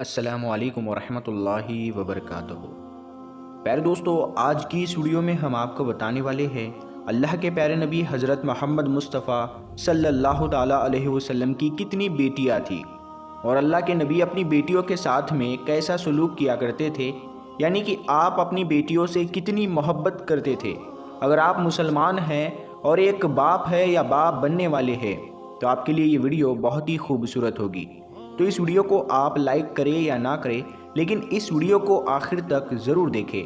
السلام علیکم ورحمۃ اللہ وبرکاتہ۔ پیارے دوستو، آج کی اس ویڈیو میں ہم آپ کو بتانے والے ہیں اللہ کے پیارے نبی حضرت محمد مصطفیٰ صلی اللہ تعالیٰ علیہ وسلم کی کتنی بیٹیاں تھیں اور اللہ کے نبی اپنی بیٹیوں کے ساتھ میں کیسا سلوک کیا کرتے تھے، یعنی کہ آپ اپنی بیٹیوں سے کتنی محبت کرتے تھے۔ اگر آپ مسلمان ہیں اور ایک باپ ہے یا باپ بننے والے ہیں تو آپ کے لیے یہ ویڈیو بہت ہی خوبصورت ہوگی۔ تو اس ویڈیو کو آپ لائک کریں یا نہ کریں، لیکن اس ویڈیو کو آخر تک ضرور دیکھیں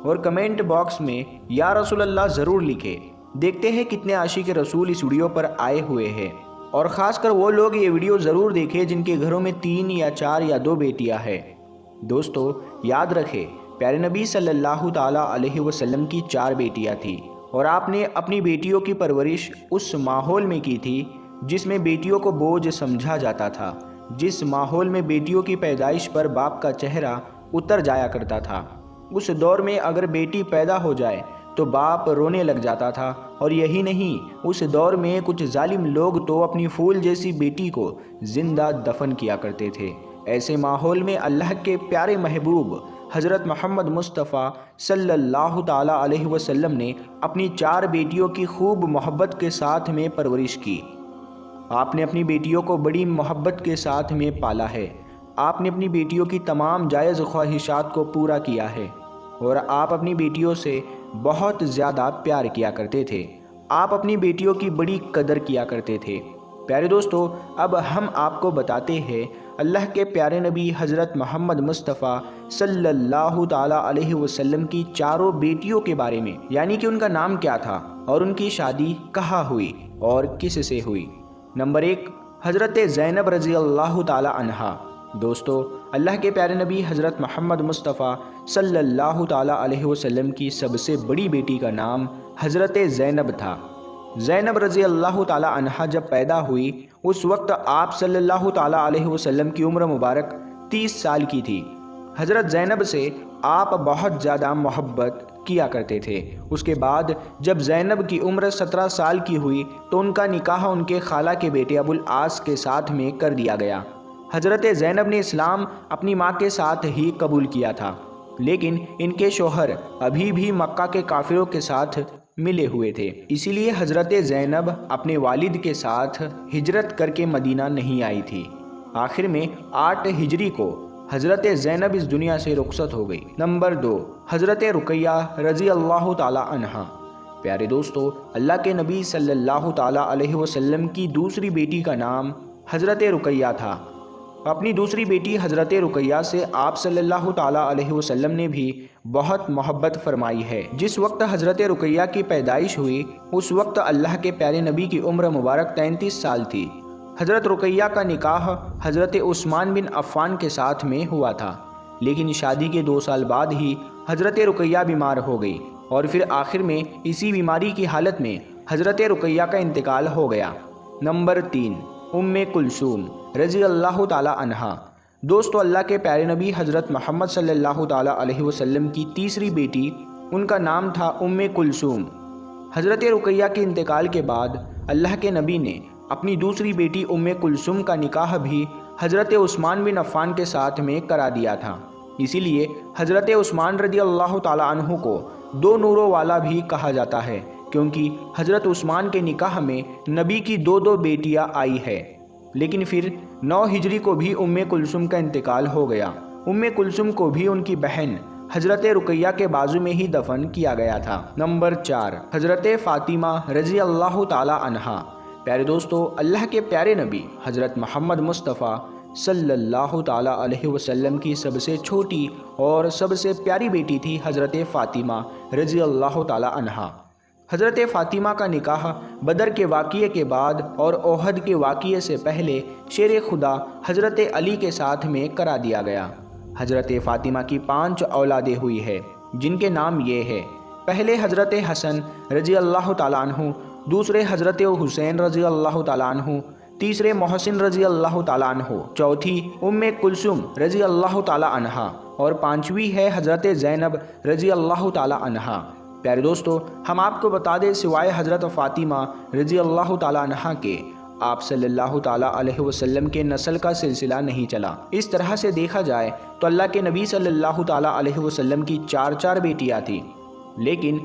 اور کمنٹ باکس میں یا رسول اللہ ضرور لکھیں۔ دیکھتے ہیں کتنے عاشق رسول اس ویڈیو پر آئے ہوئے ہیں، اور خاص کر وہ لوگ یہ ویڈیو ضرور دیکھیں جن کے گھروں میں 3 یا 4 یا 2 بیٹیاں ہیں۔ دوستو یاد رکھیں، پیارے نبی صلی اللہ تعالیٰ علیہ وسلم کی 4 بیٹیاں تھیں، اور آپ نے اپنی بیٹیوں کی پرورش اس ماحول میں کی تھی جس میں بیٹیوں کو بوجھ سمجھا جاتا تھا، جس ماحول میں بیٹیوں کی پیدائش پر باپ کا چہرہ اتر جایا کرتا تھا۔ اس دور میں اگر بیٹی پیدا ہو جائے تو باپ رونے لگ جاتا تھا، اور یہی نہیں، اس دور میں کچھ ظالم لوگ تو اپنی پھول جیسی بیٹی کو زندہ دفن کیا کرتے تھے۔ ایسے ماحول میں اللہ کے پیارے محبوب حضرت محمد مصطفیٰ صلی اللہ تعالیٰ علیہ وسلم نے اپنی 4 بیٹیوں کی خوب محبت کے ساتھ میں پرورش کی۔ آپ نے اپنی بیٹیوں کو بڑی محبت کے ساتھ میں پالا ہے۔ آپ نے اپنی بیٹیوں کی تمام جائز خواہشات کو پورا کیا ہے، اور آپ اپنی بیٹیوں سے بہت زیادہ پیار کیا کرتے تھے۔ آپ اپنی بیٹیوں کی بڑی قدر کیا کرتے تھے۔ پیارے دوستو، اب ہم آپ کو بتاتے ہیں اللہ کے پیارے نبی حضرت محمد مصطفیٰ صلی اللہ تعالیٰ علیہ وسلم کی 4 بیٹیوں کے بارے میں، یعنی کہ ان کا نام کیا تھا اور ان کی شادی کہاں ہوئی اور کس سے ہوئی۔ نمبر 1، حضرت زینب رضی اللہ تعالیٰ عنہا۔ دوستو، اللہ کے پیارے نبی حضرت محمد مصطفیٰ صلی اللہ تعالیٰ علیہ وسلم کی سب سے بڑی بیٹی کا نام حضرت زینب تھا۔ زینب رضی اللہ تعالیٰ عنہا جب پیدا ہوئی اس وقت آپ صلی اللہ تعالیٰ علیہ وسلم کی عمر مبارک 30 سال کی تھی۔ حضرت زینب سے آپ بہت زیادہ محبت کیا کرتے تھے۔ اس کے بعد جب زینب کی عمر 17 سال کی ہوئی تو ان کا نکاح ان کے خالہ کے بیٹے ابو العاص کے ساتھ میں کر دیا گیا۔ حضرت زینب نے اسلام اپنی ماں کے ساتھ ہی قبول کیا تھا، لیکن ان کے شوہر ابھی بھی مکہ کے کافروں کے ساتھ ملے ہوئے تھے، اسی لیے حضرت زینب اپنے والد کے ساتھ ہجرت کر کے مدینہ نہیں آئی تھی۔ آخر میں 8 ہجری کو حضرت زینب اس دنیا سے رخصت ہو گئی۔ نمبر 2، حضرت رقیہ رضی اللہ تعالیٰ عنہا۔ پیارے دوستو، اللہ کے نبی صلی اللہ تعالیٰ علیہ وسلم کی دوسری بیٹی کا نام حضرت رقیہ تھا۔ اپنی دوسری بیٹی حضرت رقیہ سے آپ صلی اللہ تعالیٰ علیہ وسلم نے بھی بہت محبت فرمائی ہے۔ جس وقت حضرت رقیہ کی پیدائش ہوئی اس وقت اللہ کے پیارے نبی کی عمر مبارک 33 سال تھی۔ حضرت رقیہ کا نکاح حضرت عثمان بن عفان کے ساتھ میں ہوا تھا، لیکن شادی کے 2 سال بعد ہی حضرت رقیہ بیمار ہو گئی، اور پھر آخر میں اسی بیماری کی حالت میں حضرت رقیہ کا انتقال ہو گیا۔ نمبر 3، ام کلثوم رضی اللہ تعالیٰ عنہا۔ دوستو، اللہ کے پیارے نبی حضرت محمد صلی اللہ تعالیٰ علیہ وسلم کی تیسری بیٹی، ان کا نام تھا ام کلثوم۔ حضرت رقیہ کے انتقال کے بعد اللہ کے نبی نے اپنی دوسری بیٹی ام کلثوم کا نکاح بھی حضرت عثمان بن عفان کے ساتھ میں کرا دیا تھا۔ اسی لیے حضرت عثمان رضی اللہ تعالیٰ عنہ کو 2 نوروں والا بھی کہا جاتا ہے، کیونکہ حضرت عثمان کے نکاح میں نبی کی 2 بیٹیاں آئی ہے، لیکن پھر 9 ہجری کو بھی ام کلثوم کا انتقال ہو گیا۔ ام کلثوم کو بھی ان کی بہن حضرت رقیہ کے بازو میں ہی دفن کیا گیا تھا۔ نمبر 4، حضرت فاطمہ رضی اللہ تعالیٰ عنہا۔ پیارے دوستو، اللہ کے پیارے نبی حضرت محمد مصطفیٰ صلی اللہ تعالیٰ علیہ وسلم کی سب سے چھوٹی اور سب سے پیاری بیٹی تھی حضرت فاطمہ رضی اللہ تعالیٰ عنہا۔ حضرت فاطمہ کا نکاح بدر کے واقعے کے بعد اور احد کے واقعے سے پہلے شیر خدا حضرت علی کے ساتھ میں کرا دیا گیا۔ حضرت فاطمہ کی 5 اولادیں ہوئی ہے، جن کے نام یہ ہے: پہلے حضرت حسن رضی اللہ تعالیٰ عنہ، دوسرے حضرت حسین رضی اللہ تعالیٰ عنہ، تیسرے محسن رضی اللہ تعالیٰ عنہ، چوتھی ام کلثوم رضی اللہ تعالیٰ عنہا، اور 5ویں ہے حضرت زینب رضی اللہ تعالیٰ عنہا۔ پیارے دوستو، ہم آپ کو بتا دیں سوائے حضرت فاطمہ رضی اللہ تعالیٰ عنہا کے آپ صلی اللہ تعالیٰ علیہ وسلم کے نسل کا سلسلہ نہیں چلا۔ اس طرح سے دیکھا جائے تو اللہ کے نبی صلی اللہ تعالیٰ علیہ وسلم کی 4 بیٹیاں تھیں، لیکن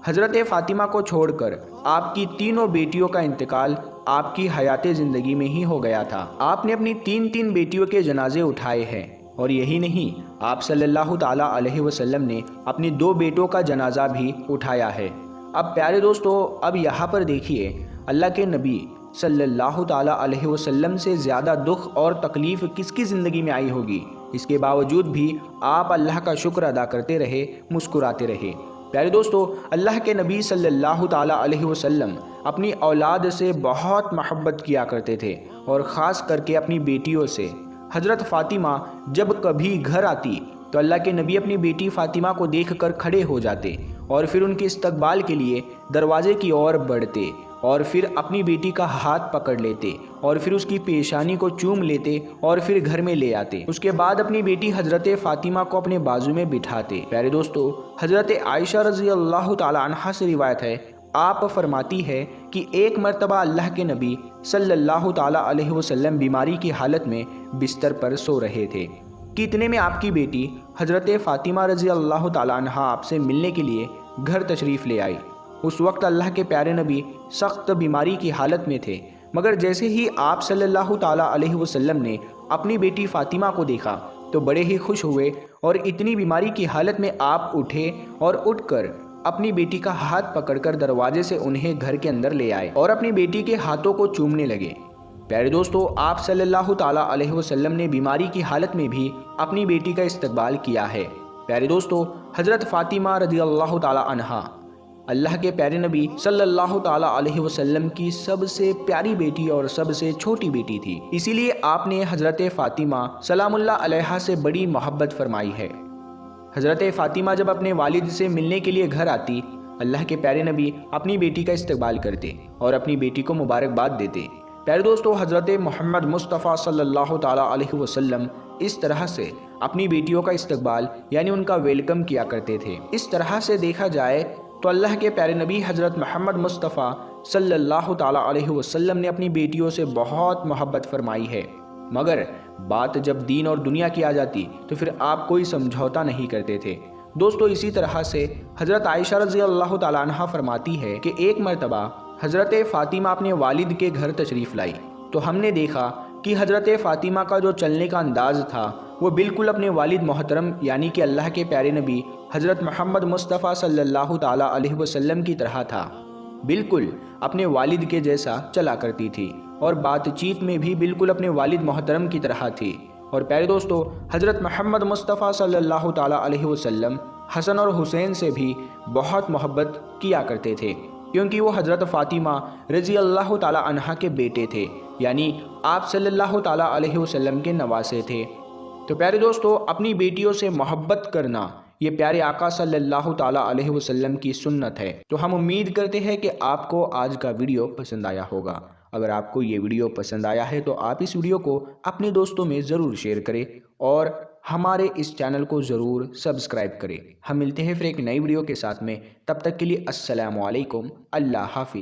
حضرت فاطمہ کو چھوڑ کر آپ کی تینوں بیٹیوں کا انتقال آپ کی حیات زندگی میں ہی ہو گیا تھا۔ آپ نے اپنی 3 بیٹیوں کے جنازے اٹھائے ہیں، اور یہی نہیں، آپ صلی اللہ تعالیٰ علیہ وسلم نے اپنی 2 بیٹوں کا جنازہ بھی اٹھایا ہے۔ اب پیارے دوستو، اب یہاں پر دیکھیے، اللہ کے نبی صلی اللہ تعالیٰ علیہ وسلم سے زیادہ دکھ اور تکلیف کس کی زندگی میں آئی ہوگی؟ اس کے باوجود بھی آپ اللہ کا شکر ادا کرتے رہے، مسکراتے رہے۔ پیارے دوستو، اللہ کے نبی صلی اللہ تعالیٰ علیہ وسلم اپنی اولاد سے بہت محبت کیا کرتے تھے، اور خاص کر کے اپنی بیٹیوں سے۔ حضرت فاطمہ جب کبھی گھر آتی تو اللہ کے نبی اپنی بیٹی فاطمہ کو دیکھ کر کھڑے ہو جاتے، اور پھر ان کے استقبال کے لیے دروازے کی اور بڑھتے، اور پھر اپنی بیٹی کا ہاتھ پکڑ لیتے، اور پھر اس کی پیشانی کو چوم لیتے، اور پھر گھر میں لے آتے۔ اس کے بعد اپنی بیٹی حضرت فاطمہ کو اپنے بازو میں بٹھاتے۔ پیارے دوستو، حضرت عائشہ رضی اللہ تعالی عنہا سے روایت ہے، آپ فرماتی ہے کہ ایک مرتبہ اللہ کے نبی صلی اللہ تعالی علیہ وسلم بیماری کی حالت میں بستر پر سو رہے تھے کہ اتنے میں آپ کی بیٹی حضرت فاطمہ رضی اللہ تعالی عنہا آپ سے ملنے کے لیے گھر تشریف لے آئی۔ اس وقت اللہ کے پیارے نبی سخت بیماری کی حالت میں تھے، مگر جیسے ہی آپ صلی اللہ تعالی علیہ وسلم نے اپنی بیٹی فاطمہ کو دیکھا تو بڑے ہی خوش ہوئے، اور اتنی بیماری کی حالت میں آپ اٹھے اور اٹھ کر اپنی بیٹی کا ہاتھ پکڑ کر دروازے سے انہیں گھر کے اندر لے آئے اور اپنی بیٹی کے ہاتھوں کو چومنے لگے۔ پیارے دوستو، آپ صلی اللہ تعالیٰ علیہ وسلم نے بیماری کی حالت میں بھی اپنی بیٹی کا استقبال کیا ہے۔ پیارے دوستو، حضرت فاطمہ رضی اللہ تعالیٰ عنہا اللہ کے پیارے نبی صلی اللہ تعالیٰ علیہ وسلم کی سب سے پیاری بیٹی اور سب سے چھوٹی بیٹی تھی، اسی لیے آپ نے حضرت فاطمہ سلام اللہ علیہا سے بڑی محبت فرمائی ہے۔ حضرت فاطمہ جب اپنے والد سے ملنے کے لیے گھر آتی، اللہ کے پیارے نبی اپنی بیٹی کا استقبال کرتے اور اپنی بیٹی کو مبارکباد دیتے۔ پیارے دوستو، حضرت محمد مصطفیٰ صلی اللہ تعالیٰ علیہ وسلم اس طرح سے اپنی بیٹیوں کا استقبال یعنی ان کا ویلکم کیا کرتے تھے۔ اس طرح سے دیکھا جائے تو اللہ کے پیارے نبی حضرت محمد مصطفیٰ صلی اللہ تعالیٰ علیہ وسلم نے اپنی بیٹیوں سے بہت محبت فرمائی ہے، مگر بات جب دین اور دنیا کی آ جاتی تو پھر آپ کوئی سمجھوتا نہیں کرتے تھے۔ دوستو، اسی طرح سے حضرت عائشہ رضی اللہ تعالیٰ عنہا فرماتی ہے کہ ایک مرتبہ حضرت فاطمہ اپنے والد کے گھر تشریف لائی تو ہم نے دیکھا کہ حضرت فاطمہ کا جو چلنے کا انداز تھا وہ بالکل اپنے والد محترم یعنی کہ اللہ کے پیارے نبی حضرت محمد مصطفیٰ صلی اللہ تعالیٰ علیہ وسلم کی طرح تھا، بالکل اپنے والد کے جیسا چلا کرتی تھی، اور بات چیت میں بھی بالکل اپنے والد محترم کی طرح تھی۔ اور پیارے دوستو، حضرت محمد مصطفیٰ صلی اللہ تعالیٰ علیہ وسلم حسن اور حسین سے بھی بہت محبت کیا کرتے تھے، کیونکہ وہ حضرت فاطمہ رضی اللہ تعالیٰ عنہا کے بیٹے تھے، یعنی آپ صلی اللہ تعالیٰ علیہ وسلم کے نواسے تھے۔ تو پیارے دوستو، اپنی بیٹیوں سے محبت کرنا یہ پیارے آقا صلی اللہ تعالیٰ علیہ وسلم کی سنت ہے۔ تو ہم امید کرتے ہیں کہ آپ کو آج کا ویڈیو پسند آیا ہوگا۔ اگر آپ کو یہ ویڈیو پسند آیا ہے تو آپ اس ویڈیو کو اپنے دوستوں میں ضرور شیئر کریں، اور ہمارے اس چینل کو ضرور سبسکرائب کریں۔ ہم ملتے ہیں پھر ایک نئی ویڈیو کے ساتھ میں، تب تک کے لیے السلام علیکم، اللہ حافظ۔